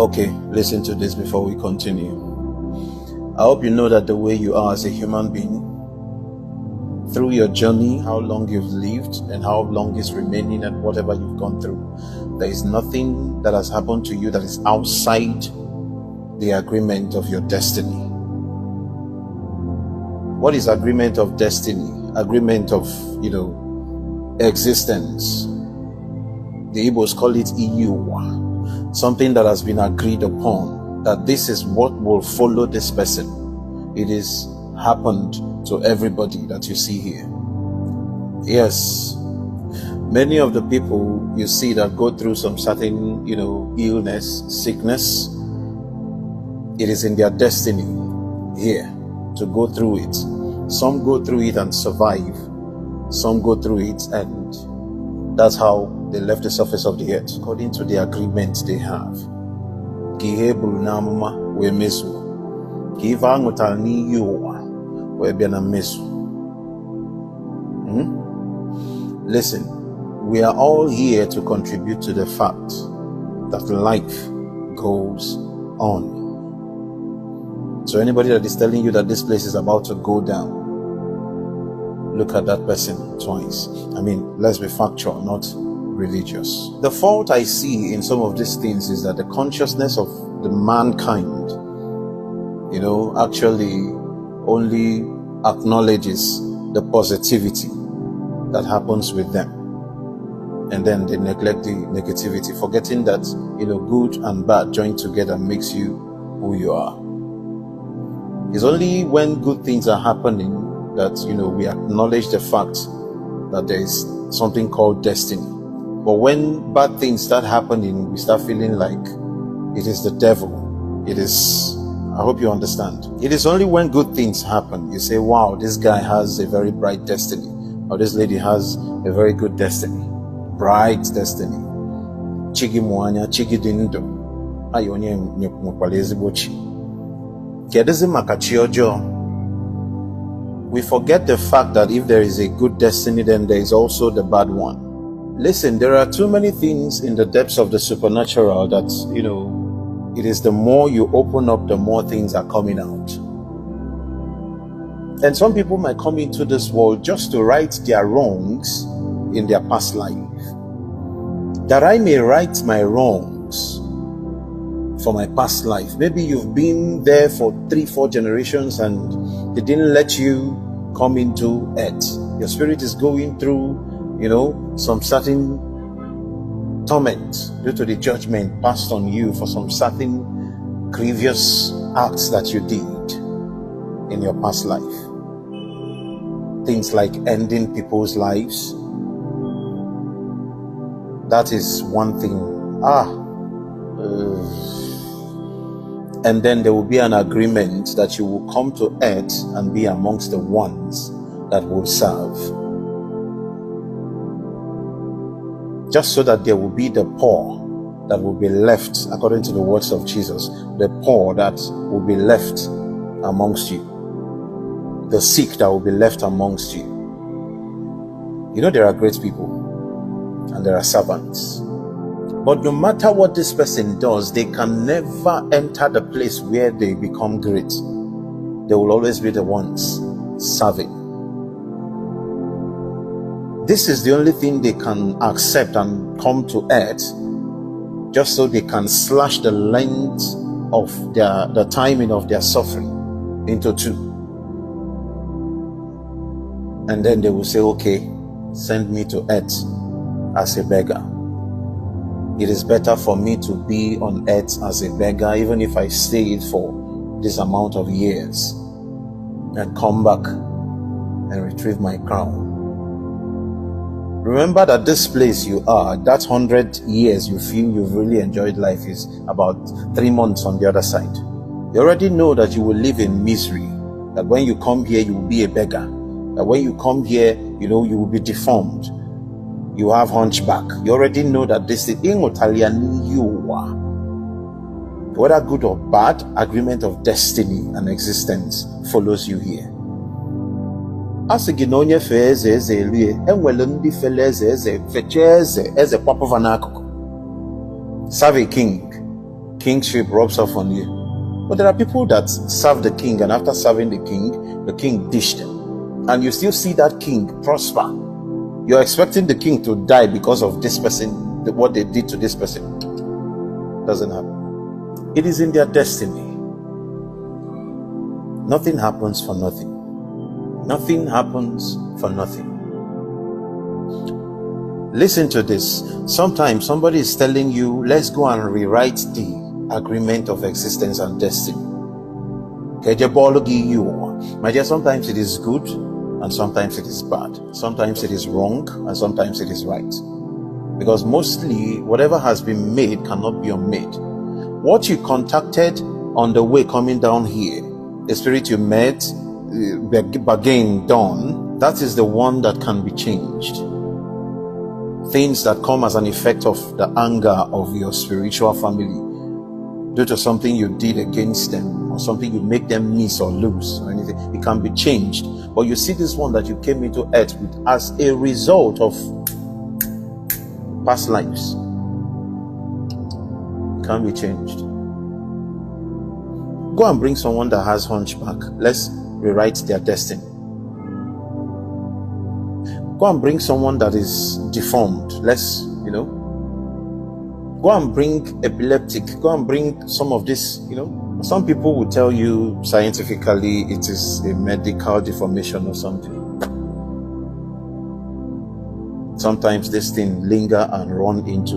Okay, listen to this before we continue. I hope you know that the way you are as a human being, through your journey, how long you've lived and how long is remaining and whatever you've gone through, there is nothing that has happened to you that is outside the agreement of your destiny. What is agreement of destiny? Agreement of, existence. The Igbos call it Iyiwa. Something that has been agreed upon, that this is what will follow this person. It is happened to everybody that you see here. Yes, many of the people you see that go through some certain, illness, sickness, it is in their destiny here to go through it. Some go through it and survive. Some go through it and that's how they left the surface of the earth, according to the agreement they have. Listen, we are all here to contribute to the fact that life goes on. So anybody that is telling you that this place is about to go down, look at that person twice. Let's be factual, not religious. The fault I see in some of these things is that the consciousness of the mankind, actually only acknowledges the positivity that happens with them. And then they neglect the negativity, forgetting that, good and bad joined together makes you who you are. It's only when good things are happening that, we acknowledge the fact that there is something called destiny. But when bad things start happening, we start feeling like it is the devil. It is, I hope you understand. It is only when good things happen, you say, wow, this guy has a very bright destiny. Or this lady has a very good destiny. Bright destiny. Chigi mwanya, chigi dindo. Ayonye mkwalezi bochi. Kedezi makachi ojo. We forget the fact that if there is a good destiny, then there is also the bad one. Listen, there are too many things in the depths of the supernatural that, it is the more you open up, the more things are coming out. And some people might come into this world just to right their wrongs in their past life. That I may right my wrongs for my past life. Maybe you've been there for 3-4 generations and they didn't let you come into it. Your spirit is going through, some certain torment due to the judgment passed on you for some certain grievous acts that you did in your past life. Things like ending people's lives. That is one thing. And then there will be an agreement that you will come to earth and be amongst the ones that will serve. Just so that there will be the poor that will be left, according to the words of Jesus, the poor that will be left amongst you, the sick that will be left amongst you. There are great people and there are servants. But no matter what this person does, they can never enter the place where they become great. They will always be the ones serving. This is the only thing they can accept and come to earth, just so they can slash the length of the timing of their suffering into 2. And then they will say, okay, send me to earth as a beggar. It is better for me to be on earth as a beggar, even if I stayed for this amount of years, and come back and retrieve my crown. Remember that this place you are, that 100 years you feel you've really enjoyed life, is about 3 months on the other side. You already know that you will live in misery, that when you come here you will be a beggar, that when you come here, you will be deformed, you have hunchback. You already know that this is in Italian you are. Whether good or bad, agreement of destiny and existence follows you here. Asiginonye feze eze elie enwele ndi fele eze feche eze papavanako. Serve a king. kingship rubs off on you. But there are people that serve the king, and after serving the king dished them. And you still see that king prosper. You're expecting the king to die because of this person, what they did to this person. Doesn't happen. It is in their destiny. Nothing happens for nothing. Nothing happens for nothing. Listen to this. Sometimes somebody is telling you, let's go and rewrite the agreement of existence and destiny. My dear, sometimes it is good and sometimes it is bad. Sometimes it is wrong and sometimes it is right. Because mostly whatever has been made cannot be unmade. What you contacted on the way coming down here, the spirit you met, bargain done, that is the one that can be changed. Things that come as an effect of the anger of your spiritual family due to something you did against them or something you make them miss or lose or anything, it can be changed. But you see this one that you came into earth with as a result of past lives, it can be changed. Go and bring someone that has hunchback. Let's rewrite their destiny. Go and bring someone that is deformed. Let's, go and bring epileptic. Go and bring some of this, Some people will tell you scientifically it is a medical deformation or something. Sometimes this thing linger and run into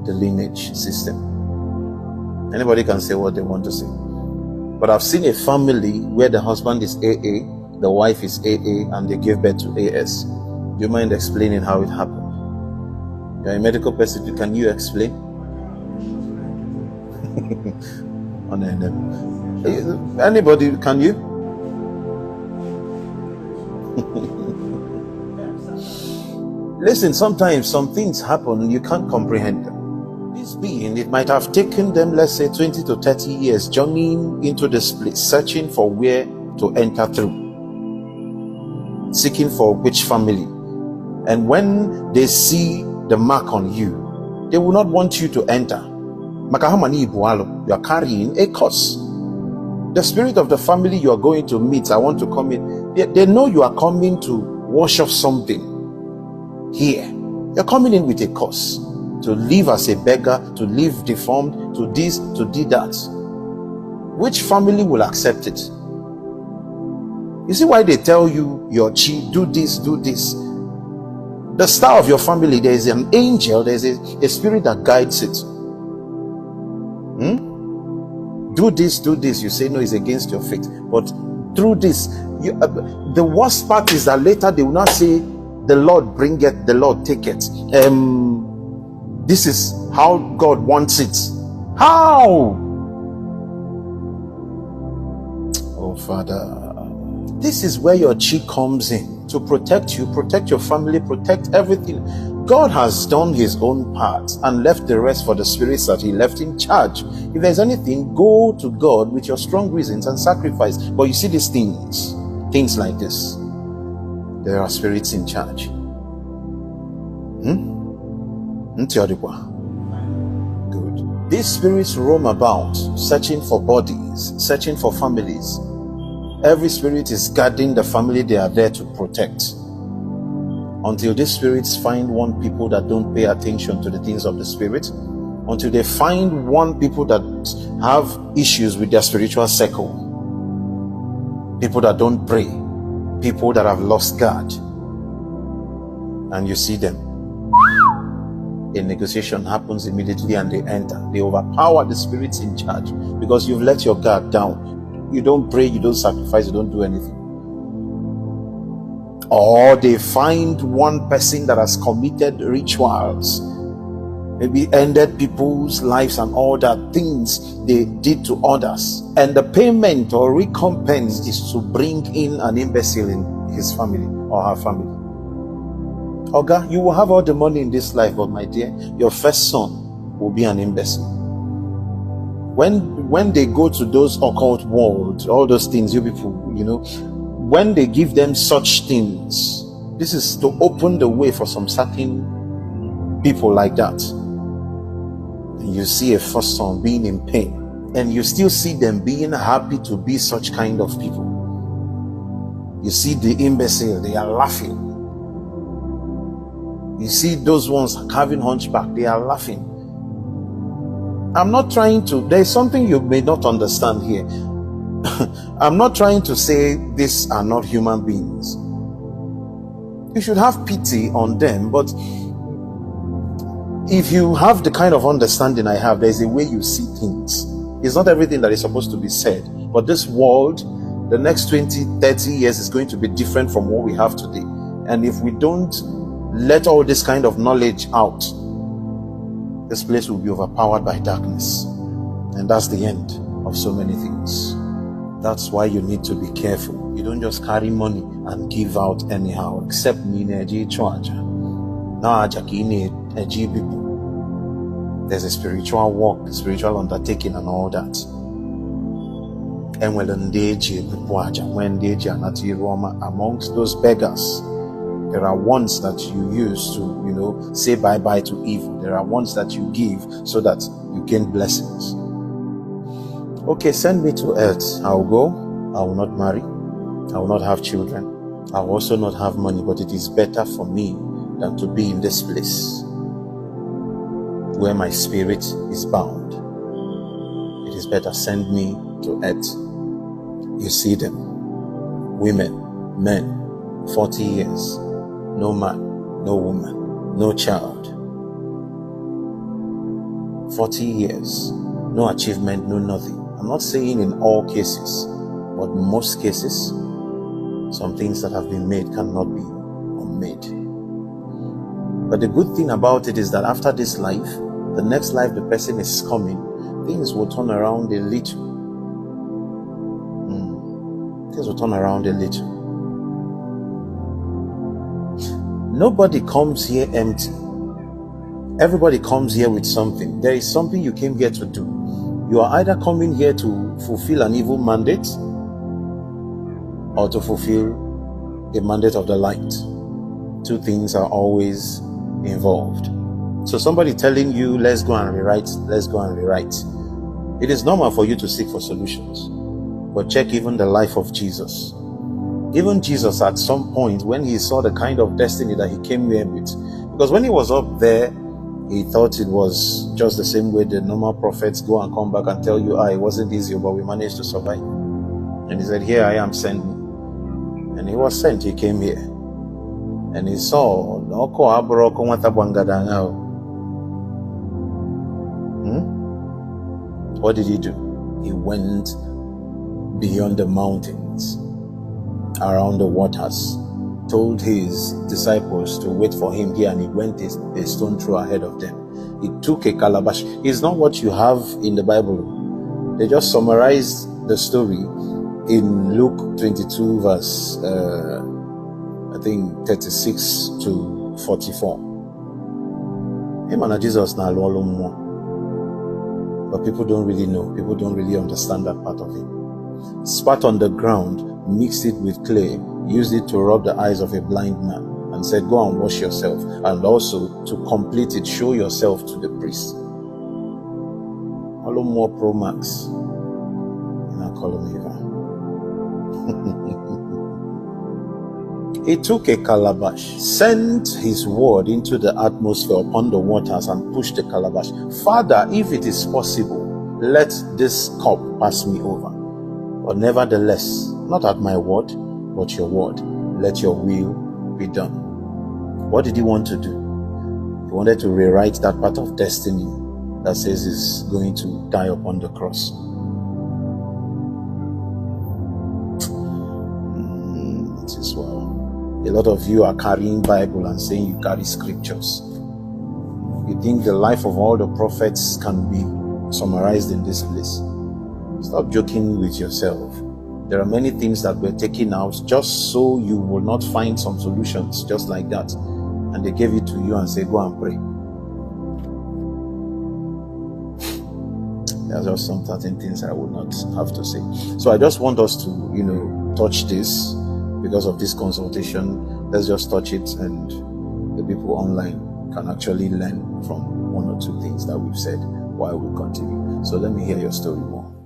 the lineage system. Anybody can say what they want to say. But I've seen a family where the husband is AA, the wife is AA, and they gave birth to AS. Do you mind explaining how it happened? You're a medical person, can you explain? Anybody, can you? Listen, sometimes some things happen, you can't comprehend them. This being, it might have taken them, let's say, 20 to 30 years journeying into this place, searching for where to enter through, seeking for which family. And when they see the mark on you, they will not want you to enter. You are carrying a curse. The spirit of the family you are going to meet, I want to come in. They know you are coming to wash off something here. You're coming in with a curse. To live as a beggar, to live deformed, to this, to do that. Which family will accept it? You see why they tell you, your chi, do this, do this. The star of your family, there is an angel, there is a spirit that guides it. Do this, do this. You say no, it's against your faith. But through this, the worst part is that later they will not say, the Lord bring it, the Lord take it. This is how God wants it. How? Oh, Father. This is where your chi comes in to protect you, protect your family, protect everything. God has done his own part and left the rest for the spirits that he left in charge. If there's anything, go to God with your strong reasons and sacrifice. But you see these things like this, there are spirits in charge. Good. These spirits roam about, searching for bodies, searching for families. Every spirit is guarding the family they are there to protect. Until these spirits find one people that don't pay attention to the things of the spirit, until they find one people that have issues with their spiritual circle, people that don't pray, people that have lost God, and you see them, a negotiation happens immediately and they enter. They overpower the spirits in charge because you've let your guard down. You don't pray, you don't sacrifice, you don't do anything. Or they find one person that has committed rituals, maybe ended people's lives and all that things they did to others, and the payment or recompense is to bring in an imbecile in his family or her family. Oga, you will have all the money in this life, but my dear, your first son will be an imbecile. When they go to those occult world, all those things, you people, when they give them such things, this is to open the way for some certain people like that. And You see a first son being in pain, and you still see them being happy to be such kind of people. You see the imbecile, they are laughing. You see those ones having hunchback, they are laughing. I'm not trying to, there is something you may not understand here. I'm not trying to say these are not human beings. You should have pity on them, but if you have the kind of understanding I have, there's a way you see things. It's not everything that is supposed to be said, but this world, the next 20, 30 years is going to be different from what we have today. And if we don't let all this kind of knowledge out, this place will be overpowered by darkness. And that's the end of so many things. That's why you need to be careful. You don't just carry money and give out anyhow, except there's a spiritual work, spiritual undertaking and all that. And when amongst those beggars, there are ones that you use to, say bye-bye to evil. There are ones that you give so that you gain blessings. Okay, send me to earth. I'll go. I will not marry. I will not have children. I will also not have money, but it is better for me than to be in this place where my spirit is bound. It is better. Send me to earth. You see them. Women, men, 40 years. No man, no woman, no child. 40 years, no achievement, no nothing. I'm not saying in all cases, but most cases, some things that have been made cannot be unmade. But the good thing about it is that after this life, the next life the person is coming, things will turn around a little. Things will turn around a little. Nobody comes here empty. Everybody comes here with something. There is something you came here to do. You are either coming here to fulfill an evil mandate or to fulfill the mandate of the light. Two things are always involved. So somebody telling you, let's go and rewrite, let's go and rewrite. It is normal for you to seek for solutions. But check even the life of Jesus. Even Jesus at some point, when he saw the kind of destiny that he came here with, because when he was up there, he thought it was just the same way the normal prophets go and come back and tell you, it wasn't easy, but we managed to survive. And he said, here I am, send me. And he was sent, he came here. And he saw, what did he do? He went beyond the mountains, around the waters, told his disciples to wait for him here, and he went a stone throw ahead of them. He took a calabash. It's not what you have in the Bible. They just summarized the story in Luke 22 verse 36 to 44. Him and Jesus na more. But people don't really know. People don't really understand that part of it. Spat on the ground, mixed it with clay, used it to rub the eyes of a blind man, and said, go and wash yourself, and also to complete it, show yourself to the priest. Hello, more Pro Max in our column. He took a calabash, sent his word into the atmosphere upon the waters, and pushed the calabash. Father, if it is possible, let this cup pass me over. But nevertheless, not at my word, but your word. Let your will be done. What did he want to do? He wanted to rewrite that part of destiny that says he's going to die upon the cross. It is well. A lot of you are carrying Bible and saying you carry scriptures. You think the life of all the prophets can be summarized in this place. Stop joking with yourself. There are many things that were taken out just so you will not find some solutions just like that. And they gave it to you and said, go and pray. There are just some certain things I would not have to say. So I just want us to, touch this because of this consultation. Let's just touch it, and the people online can actually learn from one or two things that we've said. while we continue. So let me hear your story more.